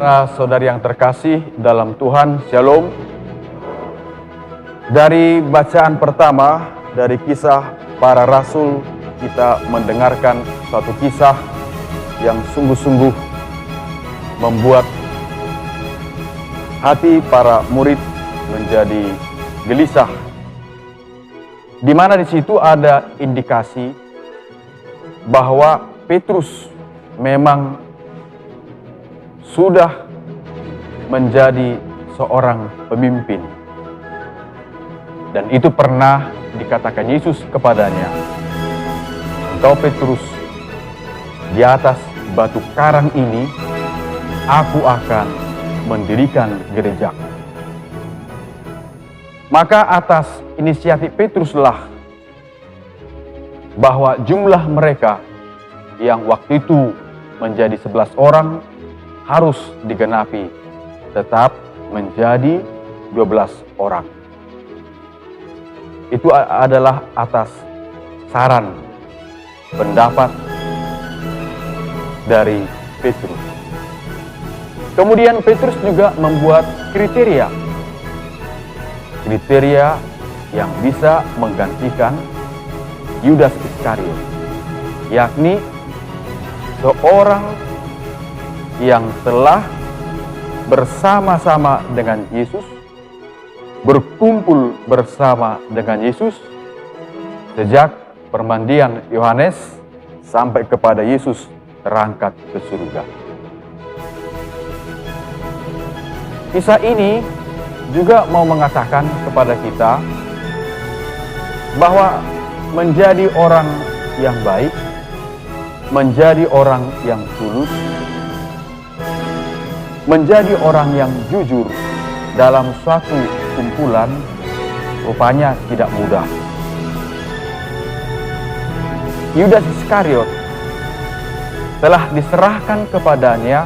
Saudara-saudari yang terkasih dalam Tuhan, Shalom. Dari bacaan pertama dari kisah para rasul, kita mendengarkan suatu kisah yang sungguh-sungguh membuat hati para murid menjadi gelisah. Di mana di situ ada indikasi bahwa Petrus memang sudah menjadi seorang pemimpin. Dan itu pernah dikatakan Yesus kepadanya, "Engkau Petrus, di atas batu karang ini aku akan mendirikan gerejaku." Maka atas inisiatif Petruslah bahwa jumlah mereka yang waktu itu menjadi 11 orang harus digenapi, tetap menjadi 12 orang. Itu adalah atas saran, pendapat dari Petrus. Kemudian Petrus juga membuat kriteria yang bisa menggantikan Yudas Iskariot, yakni seorang yang telah bersama-sama dengan Yesus, berkumpul bersama dengan Yesus sejak permandian Yohanes sampai kepada Yesus terangkat ke surga. Kisah ini juga mau mengatakan kepada kita bahwa menjadi orang yang baik, menjadi orang yang tulus, menjadi orang yang jujur dalam suatu kumpulan rupanya tidak mudah. Yudas Iskariot telah diserahkan kepadanya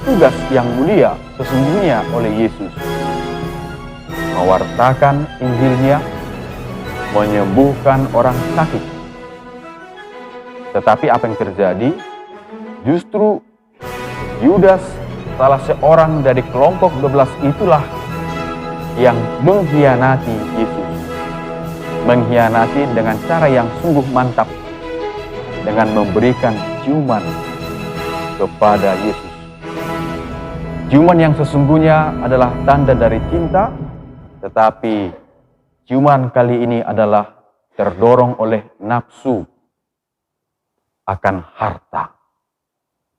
tugas yang mulia sesungguhnya oleh Yesus, mewartakan Injilnya, menyembuhkan orang sakit. Tetapi apa yang terjadi? Justru Yudas, salah seorang dari kelompok 12 itulah yang mengkhianati Yesus. Mengkhianati dengan cara yang sungguh mantap, dengan memberikan ciuman kepada Yesus. Ciuman yang sesungguhnya adalah tanda dari cinta, tetapi ciuman kali ini adalah terdorong oleh nafsu akan harta.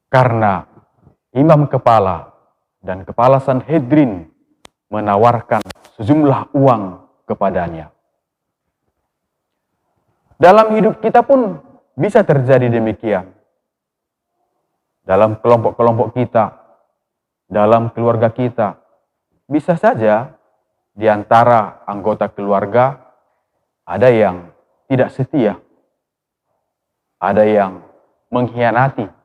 Karena imam kepala dan kepala Sanhedrin menawarkan sejumlah uang kepadanya. Dalam hidup kita pun bisa terjadi demikian. Dalam kelompok-kelompok kita, dalam keluarga kita, bisa saja di antara anggota keluarga ada yang tidak setia, ada yang mengkhianati.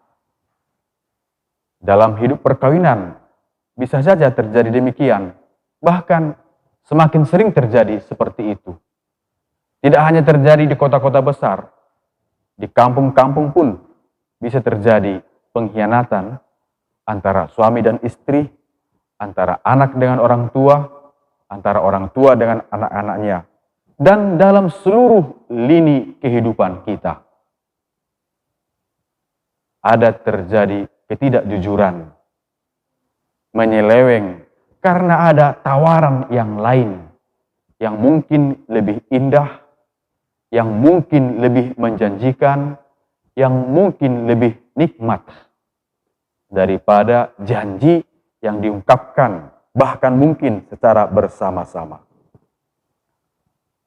Dalam hidup perkawinan bisa saja terjadi demikian. Bahkan semakin sering terjadi seperti itu. Tidak hanya terjadi di kota-kota besar, di kampung-kampung pun bisa terjadi pengkhianatan antara suami dan istri, antara anak dengan orang tua, antara orang tua dengan anak-anaknya, dan dalam seluruh lini kehidupan kita. Ada terjadi ketidakjujuran, menyeleweng karena ada tawaran yang lain, yang mungkin lebih indah, yang mungkin lebih menjanjikan, yang mungkin lebih nikmat daripada janji yang diungkapkan, bahkan mungkin secara bersama-sama.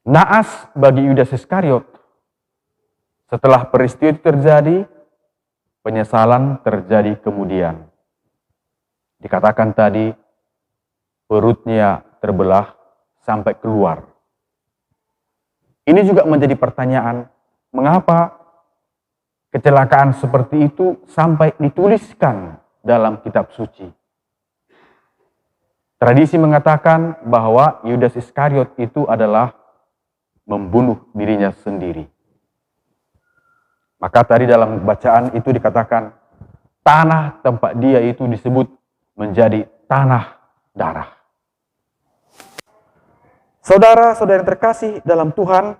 Naas bagi Yudas Iskariot, setelah peristiwa itu terjadi, penyesalan terjadi kemudian. Dikatakan tadi, perutnya terbelah sampai keluar. Ini juga menjadi pertanyaan, mengapa kecelakaan seperti itu sampai dituliskan dalam kitab suci? Tradisi mengatakan bahwa Yudas Iskariot itu adalah membunuh dirinya sendiri. Maka tadi dalam bacaan itu dikatakan, tanah tempat dia itu disebut menjadi tanah darah. Saudara-saudara yang terkasih dalam Tuhan,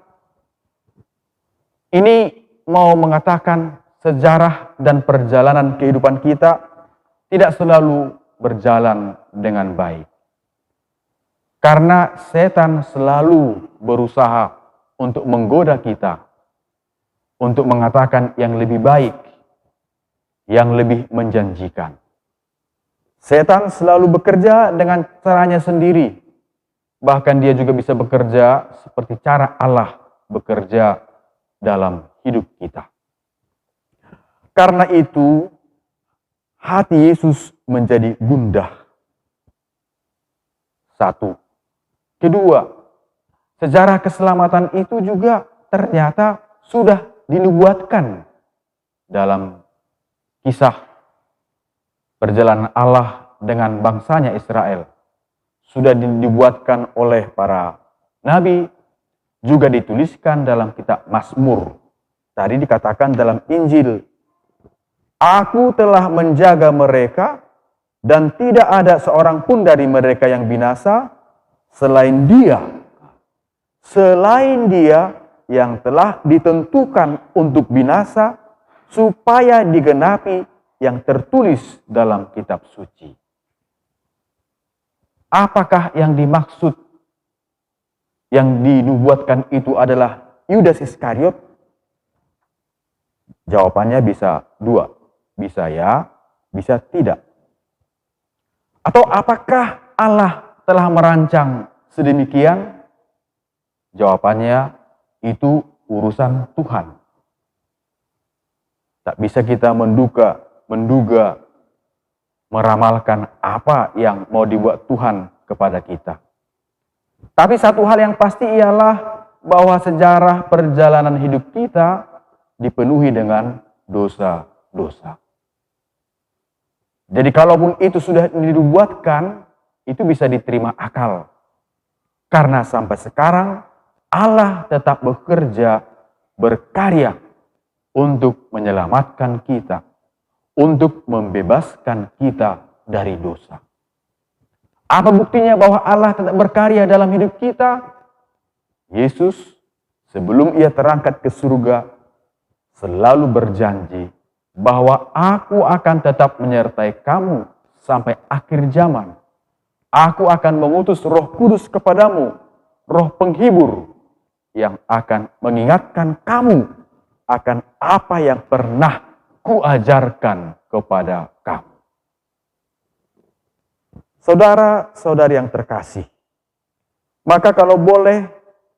ini mau mengatakan sejarah dan perjalanan kehidupan kita tidak selalu berjalan dengan baik. Karena setan selalu berusaha untuk menggoda kita, untuk mengatakan yang lebih baik, yang lebih menjanjikan. Setan selalu bekerja dengan caranya sendiri. Bahkan dia juga bisa bekerja seperti cara Allah bekerja dalam hidup kita. Karena itu, hati Yesus menjadi gundah. Satu. Kedua, sejarah keselamatan itu juga ternyata sudah dinubuatkan dalam kisah perjalanan Allah dengan bangsanya Israel. Sudah dibuatkan oleh para nabi, juga dituliskan dalam kitab Mazmur. Tadi dikatakan dalam Injil, Aku telah menjaga mereka dan tidak ada seorang pun dari mereka yang binasa selain dia yang telah ditentukan untuk binasa supaya digenapi yang tertulis dalam kitab suci. Apakah yang dimaksud yang dinubuatkan itu adalah Yudas Iskariot? Jawabannya bisa dua. Bisa ya, bisa tidak. Atau apakah Allah telah merancang sedemikian? Jawabannya itu urusan Tuhan. Tak bisa kita menduga, meramalkan apa yang mau dibuat Tuhan kepada kita. Tapi satu hal yang pasti ialah bahwa sejarah perjalanan hidup kita dipenuhi dengan dosa-dosa. Jadi kalaupun itu sudah dibuatkan, itu bisa diterima akal. Karena sampai sekarang Allah tetap bekerja, berkarya untuk menyelamatkan kita, untuk membebaskan kita dari dosa. Apa buktinya bahwa Allah tetap berkarya dalam hidup kita? Yesus sebelum ia terangkat ke surga selalu berjanji bahwa Aku akan tetap menyertai kamu sampai akhir zaman. Aku akan mengutus Roh Kudus kepadamu, Roh penghibur yang akan mengingatkan kamu akan apa yang pernah Kuajarkan kepada kamu. Saudara-saudari yang terkasih, maka kalau boleh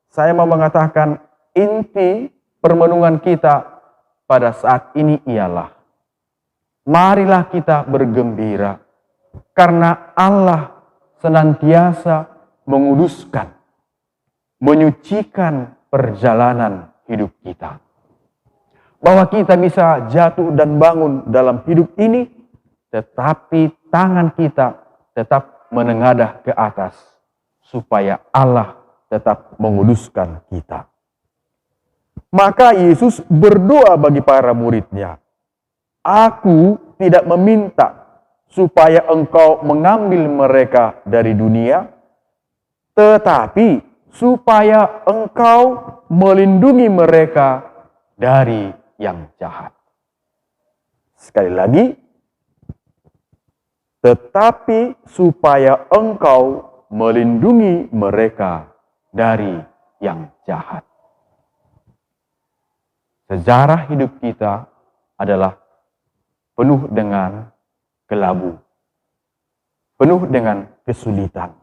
saya mau mengatakan inti permenungan kita pada saat ini ialah marilah kita bergembira karena Allah senantiasa menguduskan, menyucikan perjalanan hidup kita. Bahwa kita bisa jatuh dan bangun dalam hidup ini, tetapi tangan kita tetap menengadah ke atas, supaya Allah tetap menguduskan kita. Maka Yesus berdoa bagi para murid-Nya, Aku tidak meminta supaya engkau mengambil mereka dari dunia, tetapi supaya engkau melindungi mereka dari yang jahat. Sekali lagi, tetapi supaya engkau melindungi mereka dari yang jahat. Sejarah hidup kita adalah penuh dengan kelabu, penuh dengan kesulitan.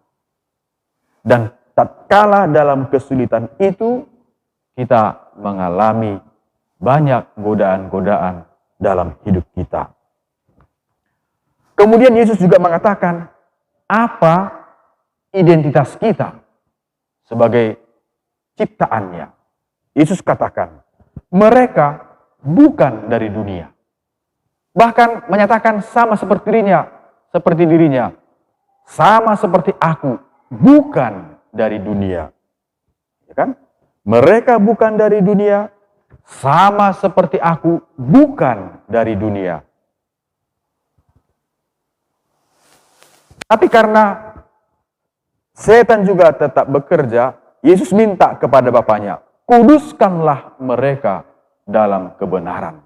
Dan tatkala dalam kesulitan itu, kita mengalami banyak godaan-godaan dalam hidup kita. Kemudian Yesus juga mengatakan, apa identitas kita sebagai ciptaannya. Yesus katakan, mereka bukan dari dunia. Bahkan menyatakan sama seperti dirinya, sama seperti aku, bukan dari dunia. Ya kan? Mereka bukan dari dunia, sama seperti aku, bukan dari dunia. Tapi karena setan juga tetap bekerja, Yesus minta kepada Bapaknya, kuduskanlah mereka dalam kebenaran.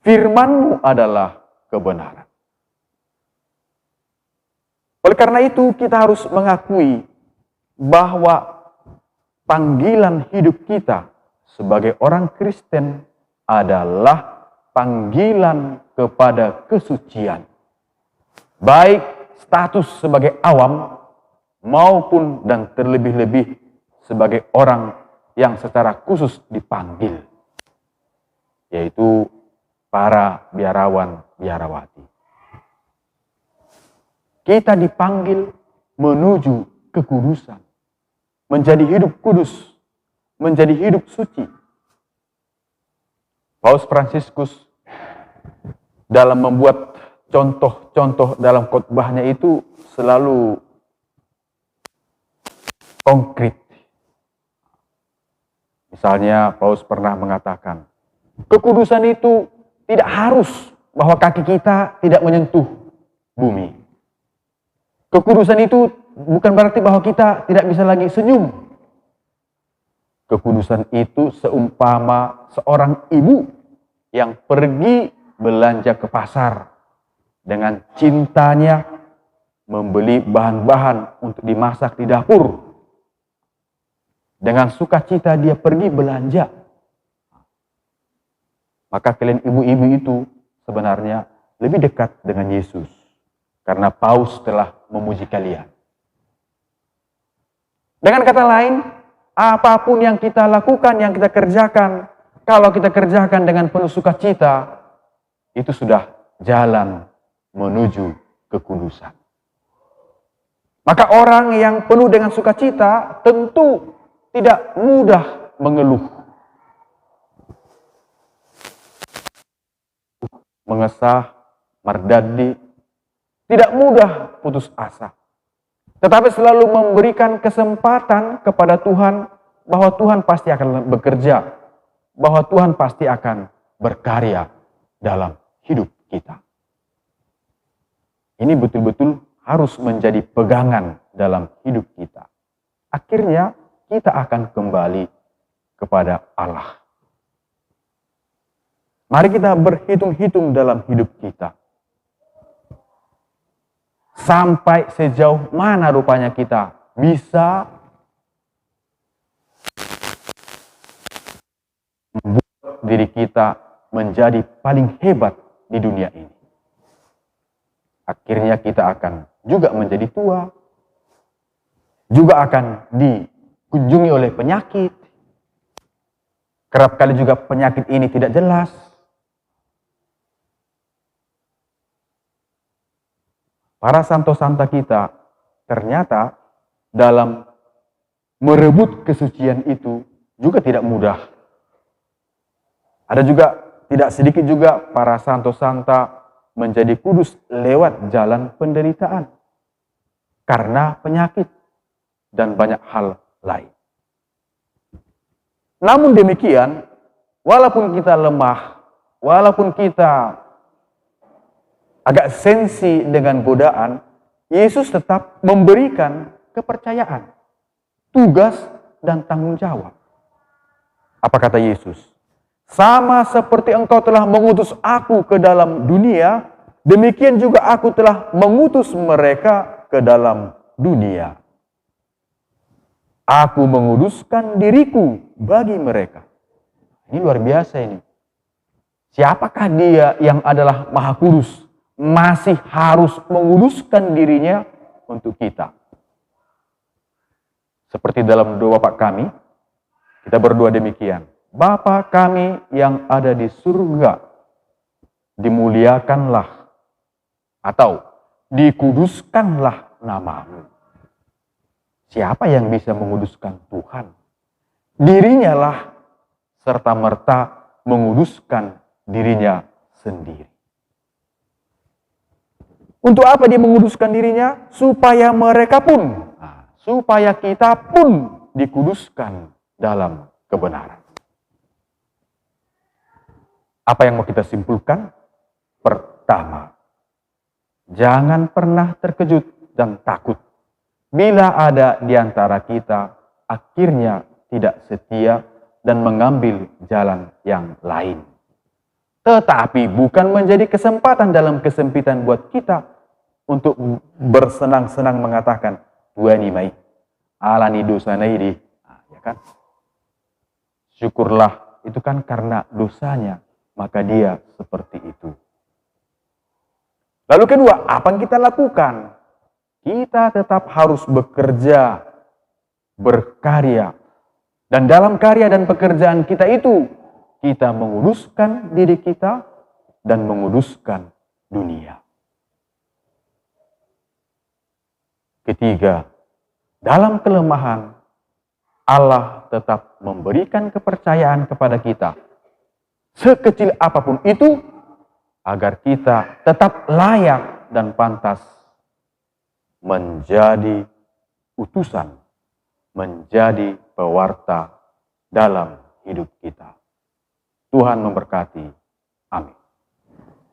Firman-Mu adalah kebenaran. Oleh karena itu kita harus mengakui bahwa panggilan hidup kita sebagai orang Kristen adalah panggilan kepada kesucian. Baik status sebagai awam maupun dan terlebih-lebih sebagai orang yang secara khusus dipanggil, yaitu para biarawan biarawati. Kita dipanggil menuju kekudusan, menjadi hidup kudus, menjadi hidup suci. Paus Fransiskus dalam membuat contoh-contoh dalam khotbahnya itu selalu konkret. Misalnya Paus pernah mengatakan, kekudusan itu tidak harus bahwa kaki kita tidak menyentuh bumi. Kekudusan itu bukan berarti bahwa kita tidak bisa lagi senyum. Kekudusan itu seumpama seorang ibu yang pergi belanja ke pasar dengan cintanya membeli bahan-bahan untuk dimasak di dapur. Dengan sukacita dia pergi belanja. Maka kalian ibu-ibu itu sebenarnya lebih dekat dengan Yesus. Karena Paus telah memuji kalian. Dengan kata lain, apapun yang kita lakukan, yang kita kerjakan, kalau kita kerjakan dengan penuh sukacita, itu sudah jalan menuju kekudusan. Maka orang yang penuh dengan sukacita tentu tidak mudah mengeluh, mengesah, merdadi, tidak mudah putus asa. Tetapi selalu memberikan kesempatan kepada Tuhan bahwa Tuhan pasti akan bekerja, bahwa Tuhan pasti akan berkarya dalam hidup kita. Ini betul-betul harus menjadi pegangan dalam hidup kita. Akhirnya kita akan kembali kepada Allah. Mari kita berhitung-hitung dalam hidup kita. Sampai sejauh mana rupanya kita bisa membuat diri kita menjadi paling hebat di dunia ini. Akhirnya kita akan juga menjadi tua, juga akan dikunjungi oleh penyakit. Kerap kali juga penyakit ini tidak jelas. Para santo-santa kita ternyata dalam merebut kesucian itu juga tidak mudah. Ada juga, tidak sedikit juga para santo-santa menjadi kudus lewat jalan penderitaan karena penyakit dan banyak hal lain. Namun demikian, walaupun kita lemah, walaupun kita agak sensi dengan godaan, Yesus tetap memberikan kepercayaan, tugas, dan tanggung jawab. Apa kata Yesus? Sama seperti engkau telah mengutus aku ke dalam dunia, demikian juga aku telah mengutus mereka ke dalam dunia. Aku menguduskan diriku bagi mereka. Ini luar biasa ini. Siapakah dia yang adalah Maha Kudus? Masih harus menguduskan dirinya untuk kita. Seperti dalam doa Bapa kami, kita berdoa demikian. Bapa kami yang ada di surga, dimuliakanlah atau dikuduskanlah nama-Mu. Siapa yang bisa menguduskan Tuhan? Dirinya lah serta-merta menguduskan dirinya sendiri. Untuk apa dia menguduskan dirinya? Supaya mereka pun, supaya kita pun dikuduskan dalam kebenaran. Apa yang mau kita simpulkan? Pertama, jangan pernah terkejut dan takut bila ada di antara kita akhirnya tidak setia dan mengambil jalan yang lain. Tetapi bukan menjadi kesempatan dalam kesempitan buat kita untuk bersenang-senang mengatakan, Tuhan ini mai, ala ni dosa ini, ya kan? Syukurlah, itu kan karena dosanya, maka dia seperti itu. Lalu kedua, apa yang kita lakukan? Kita tetap harus bekerja, berkarya. Dan dalam karya dan pekerjaan kita itu, kita menguduskan diri kita dan menguduskan dunia. Ketiga, dalam kelemahan, Allah tetap memberikan kepercayaan kepada kita, sekecil apapun itu, agar kita tetap layak dan pantas menjadi utusan, menjadi pewarta dalam hidup kita. Tuhan memberkati. Amin.